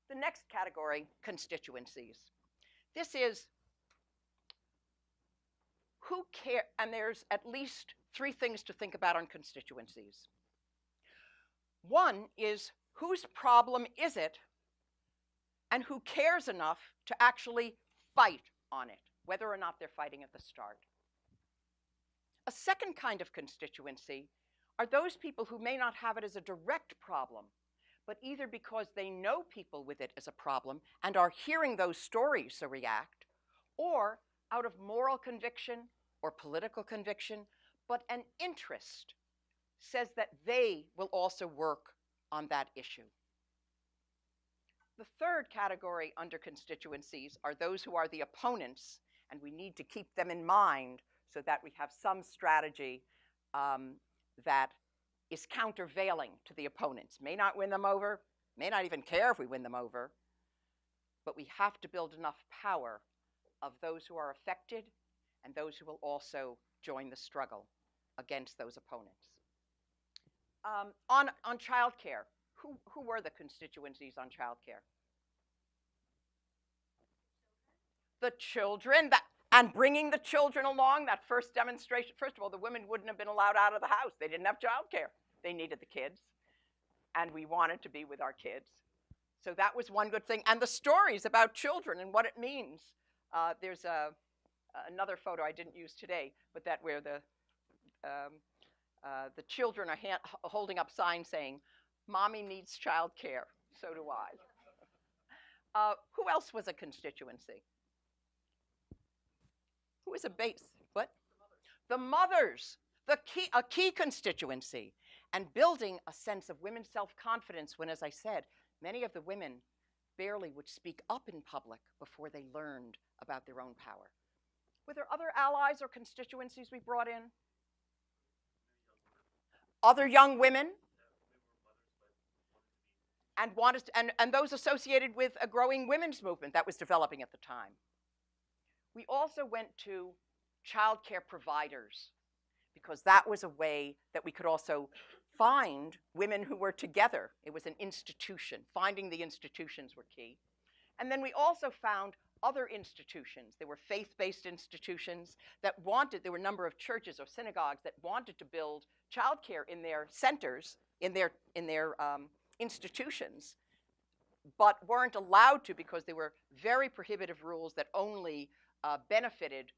The next category, constituencies. This is who care, and there's at least 3 things to think about on constituencies. One is whose problem is it and who cares enough to actually fight on it, whether or not they're fighting at the start. A second kind of constituency are those people who may not have it as a direct problem, but either because they know people with it as a problem and are hearing those stories so react, or out of moral conviction or political conviction, but an interest says that they will also work on that issue. The third category under constituencies are those who are the opponents, and we need to keep them in mind so that we have some strategy that is countervailing to the opponents. May not win them over, may not even care if we win them over, but we have to build enough power of those who are affected and those who will also join the struggle against those opponents. On childcare, who were the constituencies on childcare? The children, and bringing the children along, that first demonstration. First of all, the women wouldn't have been allowed out of the house. They didn't have childcare. They needed the kids, and we wanted to be with our kids. So that was one good thing. And the stories about children and what it means. There's another photo I didn't use today, but that where the children are holding up signs saying, "Mommy needs childcare, so do I." Who else was a constituency? Who is a base? What? The mothers, a key constituency, and building a sense of women's self-confidence when, as I said, many of the women barely would speak up in public before they learned about their own power. Were there other allies or constituencies we brought in? Other young women? And those associated with a growing women's movement that was developing at the time. We also went to child care providers, because that was a way that we could also find women who were together. It was an institution. Finding the institutions were key. And then we also found other institutions. There were faith-based institutions that wanted, there were a number of churches or synagogues that wanted to build child care in their centers, in their institutions, but weren't allowed to because there were very prohibitive rules that only benefited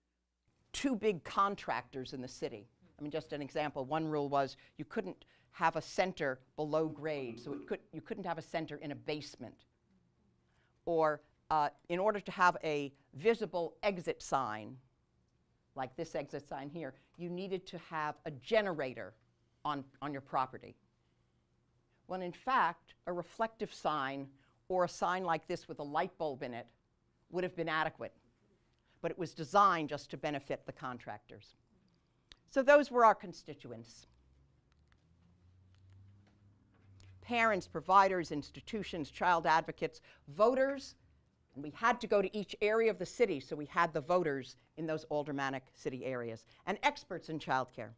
2 big contractors in the city. I mean, just an example, one rule was you couldn't have a center below grade, so you couldn't have a center in a basement. Or in order to have a visible exit sign, like this exit sign here, you needed to have a generator on your property. When in fact, a reflective sign or a sign like this with a light bulb in it would have been adequate. But it was designed just to benefit the contractors. So those were our constituents. Parents, providers, institutions, child advocates, voters, and we had to go to each area of the city, so we had the voters in those aldermanic city areas, and experts in childcare.